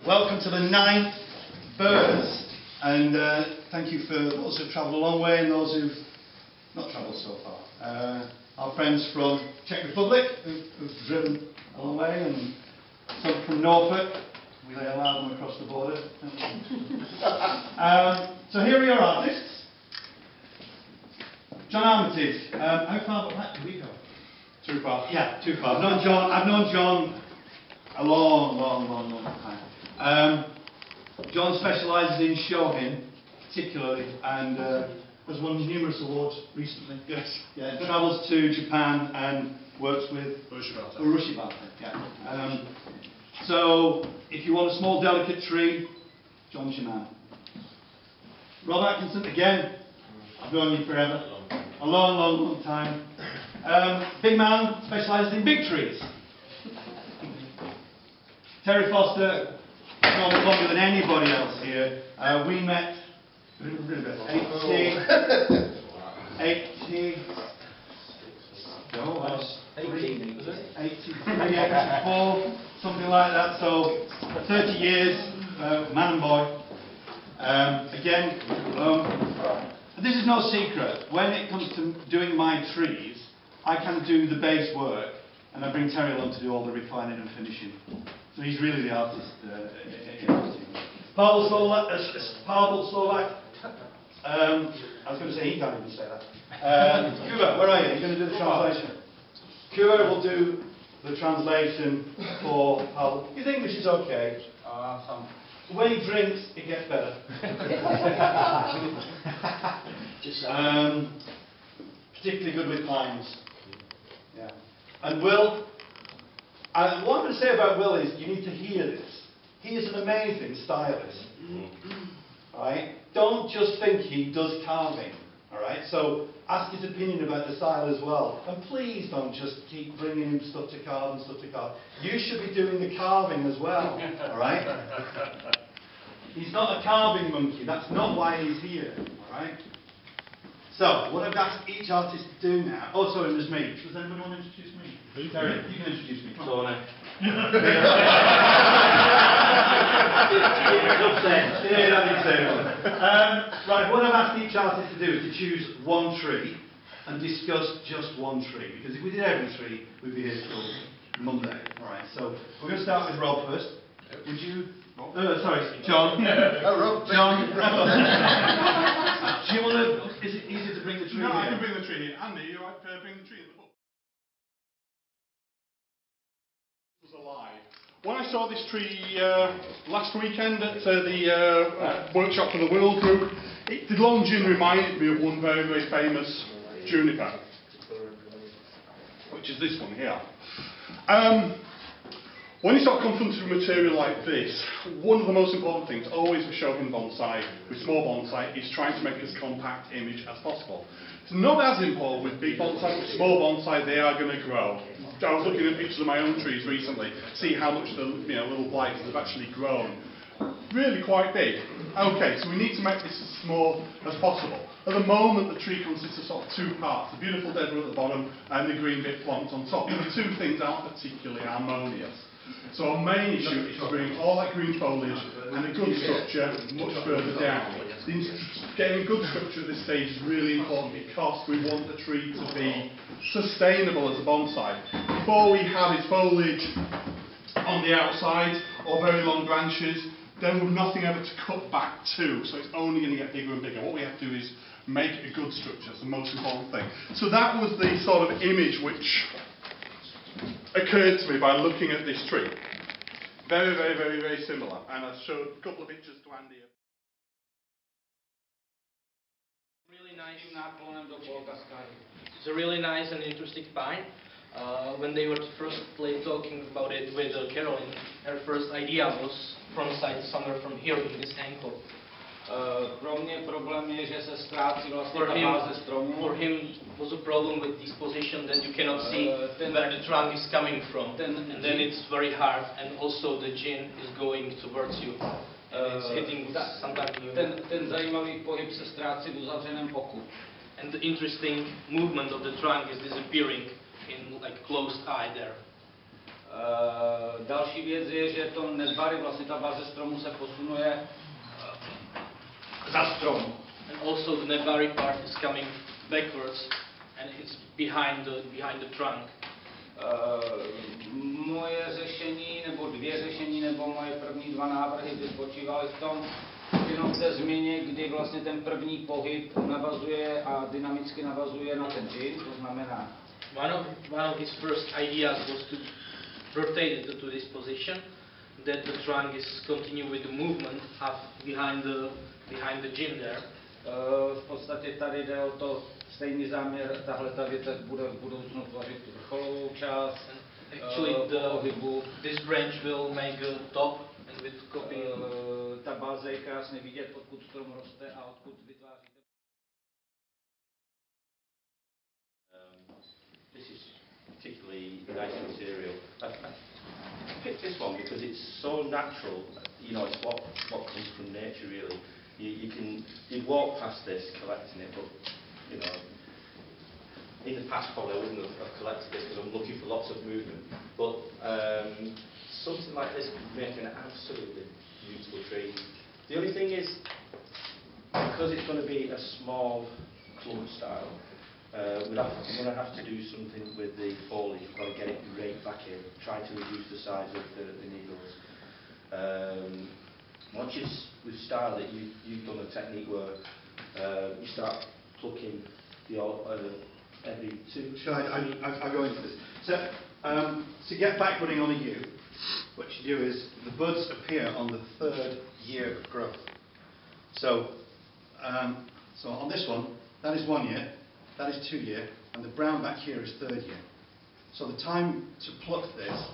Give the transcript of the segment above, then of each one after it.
Welcome to the 9th Burrs, and thank you for those who've travelled a long way and those who've not travelled so far. Our friends from Czech Republic who've driven a long way, and some from Norfolk. We allowed them across the border. So here are your artists. John Armitage. How far back did we go? Too far. Yeah, too far. I've known John a long time. John specialises in shohin, particularly, and has won numerous awards recently. Yes. Yeah, travels to Japan and works with Burrs. Yeah. So, if you want a small, delicate tree, John's your man. Rob Atkinson, again, I've known you forever. A long time. Big man, specialises in big trees. Terry Foster, known longer than anybody else here. We met 84, something like that, so 30 years, man and boy. Again, this is no secret. When it comes to doing my trees, I can do the base work, and I bring Terry along to do all the refining and finishing. So he's really the artist in our team. Pavel Slovak. I was going to say he can't even say that. Kuba, where are you? You're going to do the translation. Kuba will do the translation for Pavel. His English is okay. When he drinks, it gets better. Particularly good with climbs. Yeah. And Will, what I'm going to say about Will is you need to hear this. He is an amazing stylist. Right? Don't just think he does carving. Alright? So ask his opinion about the style as well. And please don't just keep bringing him stuff to carve and stuff to carve. You should be doing the carving as well. Alright? He's not a carving monkey. That's not why he's here. Alright? So, what I've asked each artist to do now. Oh, sorry, there's me. Does anybody want to introduce me? Terry, you can introduce me. Come on. Right, what I've asked each artist to do is to choose one tree and discuss just one tree. Because if we did every tree, we'd be here till Monday. Alright, so we're going to start with Rob first. Would you? Sorry, John. Oh, Rob. John. Do you want to? Is it easier to bring the tree? No, here? I can bring the tree here. Andy, you right to bring the tree in the book? It was alive. When I saw this tree last weekend at the workshop for the World Group, the Longin reminded me of one very famous juniper, which is this one here. When you start confronted with material like this, one of the most important things, always with shohin bonsai, with small bonsai, is trying to make as compact image as possible. It's not as important with big bonsai, with small bonsai, they are going to grow. I was looking at pictures of my own trees recently, see how much the little blights have actually grown. Really quite big. Okay, so we need to make this as small as possible. At the moment, the tree consists of sort of two parts, the beautiful deadwood at the bottom and the green bit plonked on top. And the two things aren't particularly harmonious. So our main issue is to bring all that green foliage and a good structure much further down. Getting a good structure at this stage is really important because we want the tree to be sustainable as a bonsai. Before we have its foliage on the outside or very long branches, then we've nothing ever to cut back to, so it's only going to get bigger and bigger. What we have to do is make a good structure. That's the most important thing. So that was the sort of image which occurred to me by looking at this tree. Very similar. And I showed a couple of pictures to Andy. Really nice. It's a really nice and interesting pine. When they were firstly talking about it with Caroline, her first idea was front side somewhere from here in this angle. Pro mě problém je, že se ztrácí vlastně ta báze stromu. For him was a problem with this position that you cannot see where the trunk is coming from, and then it's very hard, and also the gin is going towards you. It's hitting sometimes you. Ten zajímavý pohyb se ztrácí v uzavřeném oku. And the interesting movement of the trunk is disappearing in like closed eye there. Další věc je, že to nedbary, vlastně ta báze stromu se posunuje za strom. And also the nebari part is coming backwards and it's behind the trunk. Moje řešení, nebo dvě řešení, nebo moje první dva návrhy by spočívaly v tom, jenom v té změně, kdy vlastně ten první pohyb navazuje a dynamicky navazuje na ten džin, to znamená... One of his first ideas was to rotate it to this position, that the trunk is continue with the movement up behind the gin there. V podstatě tady jde o to stejný záměr, tahle ta větev bude v budoucnu tvořit vrcholovou část. Actually, this branch will make a top and with copy. Ta báze je krásně vidět, odkud strom roste a odkud vytváří. This is particularly nice material. I picked this one because it's so natural. You know, it's what comes from nature, really. You'd walk past this collecting it, but you know, in the past probably I wouldn't have collected this because I'm looking for lots of movement. But something like this would make an absolutely beautiful tree. The only thing is, because it's going to be a small clump style, I'm going to have to do something with the foliage. I've got to get it right back in, try to reduce the size of the needles. Once we've styled it, you've done a technique where you start plucking the every two. Shall I'll go into this. So, to get back budding on a yew, what you do is the buds appear on the 3rd year of growth. So, so on this one, that is 1 year, that is 2 year, and the brown back here is 3rd year. So the time to pluck this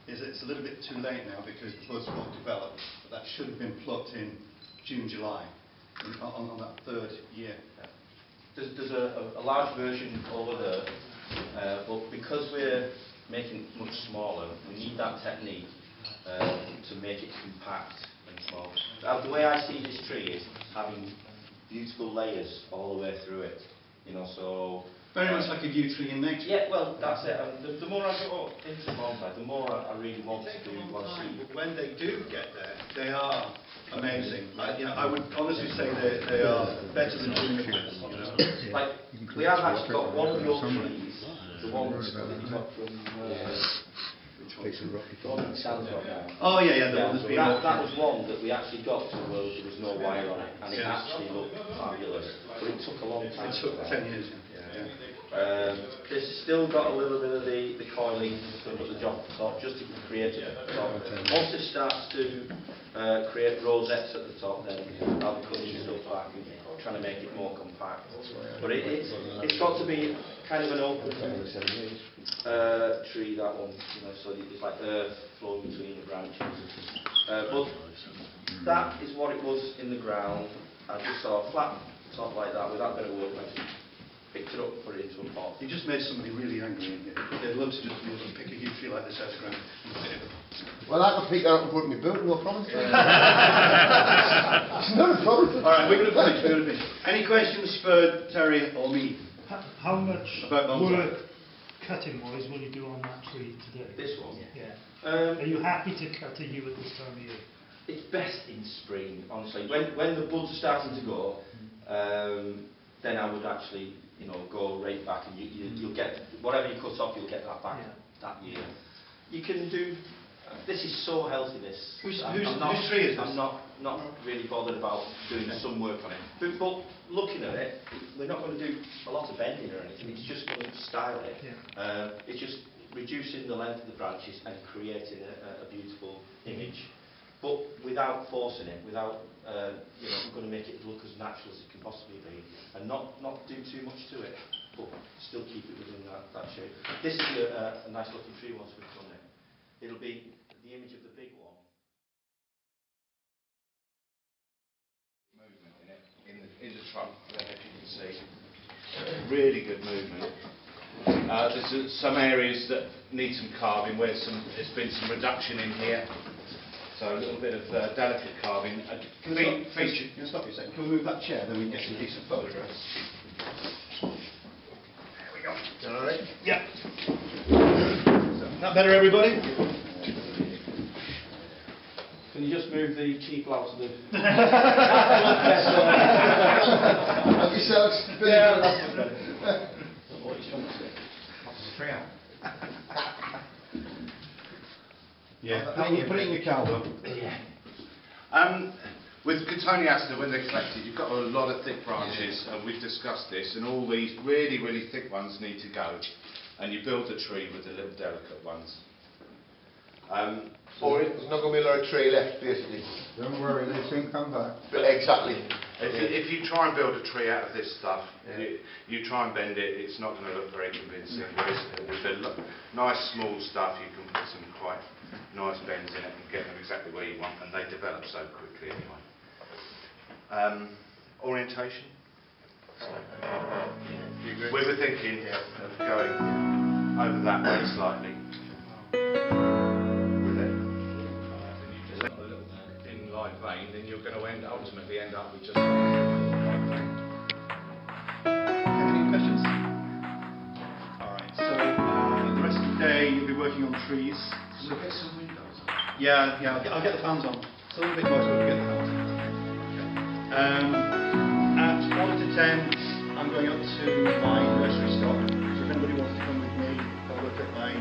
is it's a little bit too late now because the buds won't develop. But that should have been plucked in June, July, on that 3rd year. There's a large version over there, but because we're making it much smaller, we need that technique to make it compact and small. The way I see this tree is having beautiful layers all the way through it. You know, so very much like a yew tree in nature. Yeah, well, that's it. And the more I go into bonsai, the more I really want to do what I see. But when they do get there, they are amazing. I would honestly say they are better than junipers. You know? Like, we have actually got one of your trees, the ones that you got from Oh yeah, that was one that we actually got to where there was no wire on it, and it actually looked fabulous. But it took a long time. It took 10 years. It's still got a little bit of the coiling stuff at the top, just to create it at the top. Once it starts to create rosettes at the top, then I'll be cutting stuff back and trying to make it more compact. But it's got to be kind of an open tree, that one, you know, so it's like earth flowing between the branches. But that is what it was in the ground. I just saw a flat top like that with that bit of work. Picked it up, put it into a pot. You just made somebody really angry in here. They'd love to just be able to pick a yew tree like this out of the ground. Well, I can pick that up and put it in my boot, no problem. It's not a problem. Alright, we're going to finish. Any questions for Terry or me? How much about work, cutting-wise, will you do on that tree today? This one? Yeah. Are you happy to cut a yew at this time of year? It's best in spring, honestly. When the buds are starting to go, then I would actually, you know, go right back, and you'll get whatever you cut off, you'll get that back that year. You can do. This is so healthy. This. Whose tree is this? I'm not really bothered about doing some work on it. But looking at it, we're not going to do a lot of bending or anything. It's just going to style it. Yeah. It's just reducing the length of the branches and creating a beautiful image, but without forcing it, without you know, going to make it look as natural as it can possibly be, and not do too much to it, but still keep it within that shape. This is a nice looking tree once we've done it. It'll be the image of the big one. Movement in it, in the trunk there, as you can see. Really good movement. There's some areas that need some carving where there's been some reduction in here. So a little bit of delicate carving. Can we stop you a second? Can we move that chair, then we can get some decent photographs? There we go. Alright? Yeah. Is that better, everybody? Can you just move the people out of the... Have yourselves. Yeah, that's better. What he's trying to say. Yeah, put it in your car though. With Cotoneaster, when they're collected, you've got a lot of thick branches, and we've discussed this, and all these really, really thick ones need to go, and you build a tree with the little delicate ones. Or there's not going to be a lot of tree left, basically. Don't worry, they soon come back. But exactly. If you try and build a tree out of this stuff, you try and bend it, it's not going to look very convincing. Whereas with the nice small stuff, you can put some quite nice bends in it and get them exactly where you want, and they develop so quickly anyway. Orientation? We were thinking of going over that way slightly. With it. Just a little thin line vein, then you're going to ultimately end up with just a line vein. Any questions? Alright, so the rest of the day you'll be working on trees. We'll get some windows on. Yeah, I'll get the fans on. It's a little bit noisy, but we'll get the fans on. At 9:45, I'm going up to my nursery stock. So if anybody wants to come with me, have a look at my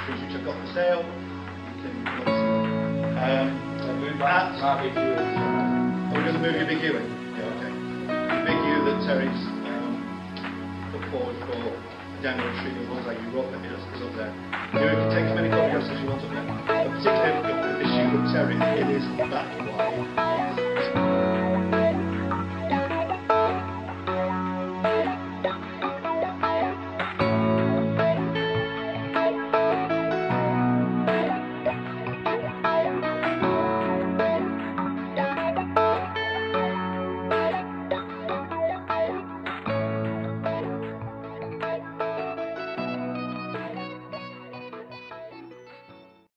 trees which I've got for sale, you can come and see. Are we going to move your big Ewing? Yeah, okay. The big yew that Terry's put forward for the January tree that was like Europe, is up there. You can take as many photographs as you want of it. Particularly the issue of Terry, it is that wide.